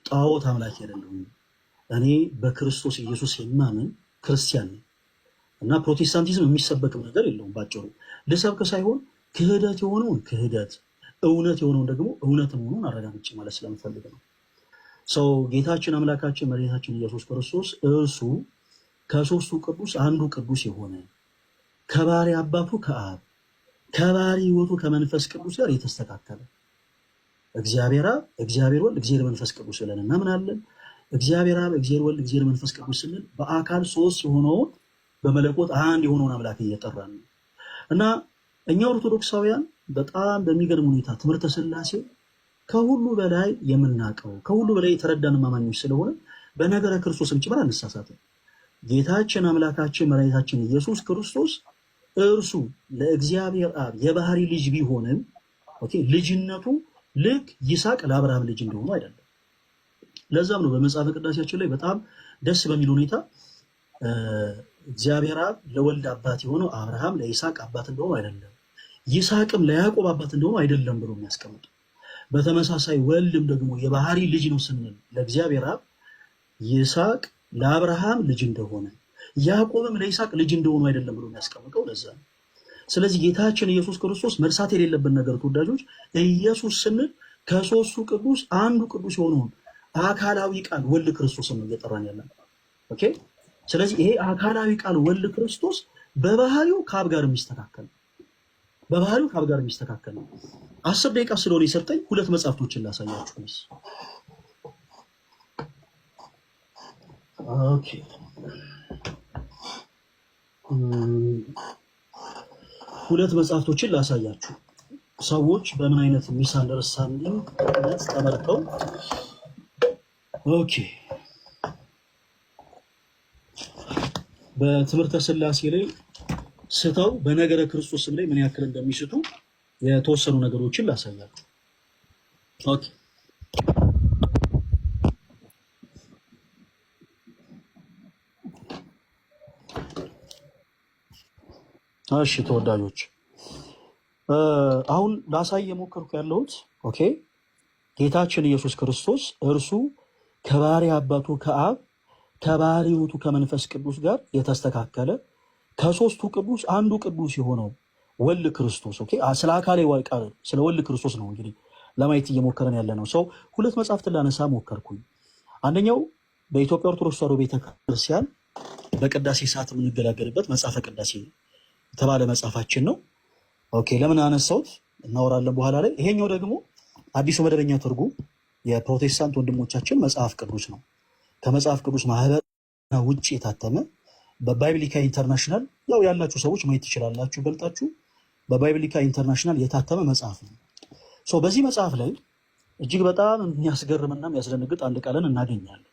ጣዖት አምላክ አይደለሁም። እኔ በክርስቶስ ኢየሱስ የማምን ክርስቲያን ነኝ እና ፕሮቴስታንቲዝም የሚሰበክም ነገር የለውም። ባጭሩ ልሰብክ ሳይሆን ክህደት የሆነውን ክህደት፣ እውነት የሆነውን ደግሞ እውነት መሆኑን አረጋግጬ ማለት ስለምፈልግ ነው። ሰው ጌታችን አምላካችን መድኃኒታችን ኢየሱስ ክርስቶስ እርሱ ከሶስቱ ቅዱስ አንዱ ቅዱስ የሆነ ከባህሪ አባቱ ከአብ ከባህሪ ሕይወቱ ከመንፈስ ቅዱስ ጋር የተስተካከለ እግዚአብሔር አብ፣ እግዚአብሔር ወልድ፣ እግዚአብሔር መንፈስ ቅዱስ ብለን እናምናለን። እግዚአብሔር አብ፣ እግዚአብሔር ወልድ፣ እግዚአብሔር መንፈስ ቅዱስ ስንል በአካል ሶስት የሆነውን በመለኮት አንድ የሆነውን አምላክ እየጠራን ነው እና እኛ ኦርቶዶክሳውያን በጣም በሚገርም ሁኔታ ትምህርተ ሥላሴ ከሁሉ በላይ የምናውቀው ከሁሉ በላይ የተረዳን አማኞች ስለሆነ በነገረ ክርስቶስም ጭምር አንሳሳትም። ጌታችን አምላካችን መድኃኒታችን ኢየሱስ ክርስቶስ እርሱ ለእግዚአብሔር አብ የባህሪ ልጅ ቢሆንም ልጅነቱ ልክ ይስሐቅ ለአብርሃም ልጅ እንደሆኑ አይደለም። ለዛም ነው በመጽሐፈ ቅዳሴያችን ላይ በጣም ደስ በሚል ሁኔታ እግዚአብሔር አብ ለወልድ አባት የሆነው አብርሃም ለይስሐቅ አባት እንደሆኑ አይደለም፣ ይስሐቅም ለያዕቆብ አባት እንደሆኑ አይደለም ብሎ የሚያስቀምጡ። በተመሳሳይ ወልድም ደግሞ የባህሪ ልጅ ነው ስንል ለእግዚአብሔር አብ ይስሐቅ ለአብርሃም ልጅ እንደሆነ ያዕቆብም ለይስሐቅ ልጅ እንደሆኑ አይደለም ብሎ የሚያስቀምጠው ለዛ ነው። ስለዚህ ጌታችን ኢየሱስ ክርስቶስ መርሳት የሌለብን ነገር ተወዳጆች፣ ኢየሱስ ስንል ከሶስቱ ቅዱስ አንዱ ቅዱስ የሆነውን አካላዊ ቃል ወልድ ክርስቶስን ነው እየጠራን ያለን። ኦኬ። ስለዚህ ይሄ አካላዊ ቃል ወልድ ክርስቶስ በባህሪው ከአብ ጋር የሚስተካከል ነው። 10 ደቂቃ ስለሆነ የሰጠኝ ሁለት መጽሐፍቶችን ላሳያችሁ። ኦኬ። ሁለት መጽሐፍቶችን ላሳያችሁ። ሰዎች በምን አይነት ሚስ አንደርስታንዲንግ ተመርተው ኦኬ በትምህርተ ሥላሴ ላይ ስተው በነገረ ክርስቶስም ላይ ምን ያክል እንደሚስቱ የተወሰኑ ነገሮችን ላሳያችሁ። ኦኬ እሺ ተወዳጆች፣ አሁን ላሳይ የሞከርኩ ያለሁት ኦኬ ጌታችን ኢየሱስ ክርስቶስ እርሱ ከባህሪ አባቱ ከአብ ከባህሪ ሕይወቱ ከመንፈስ ቅዱስ ጋር የተስተካከለ ከሶስቱ ቅዱስ አንዱ ቅዱስ የሆነው ወልድ ክርስቶስ ኦኬ ስለ አካሌ ቃል ስለ ወልድ ክርስቶስ ነው እንግዲህ ለማየት እየሞከረን ያለ ነው። ሰው ሁለት መጽሐፍትን ላነሳ ሞከርኩኝ። አንደኛው በኢትዮጵያ ኦርቶዶክስ ተዋሕዶ ቤተክርስቲያን በቅዳሴ ሰዓት የምንገለገልበት መጽሐፈ ቅዳሴ የተባለ መጽሐፋችን ነው። ኦኬ ለምን አነሳሁት እናወራለን በኋላ ላይ። ይሄኛው ደግሞ አዲሱ መደበኛ ትርጉም የፕሮቴስታንት ወንድሞቻችን መጽሐፍ ቅዱስ ነው። ከመጽሐፍ ቅዱስ ማህበር ውጭ የታተመ በባይብሊካ ኢንተርናሽናል ያው ያላችሁ ሰዎች ማየት ትችላላችሁ ገልጣችሁ በባይብሊካ ኢንተርናሽናል የታተመ መጽሐፍ ነው። በዚህ መጽሐፍ ላይ እጅግ በጣም የሚያስገርምና የሚያስደነግጥ አንድ ቃልን እናገኛለን።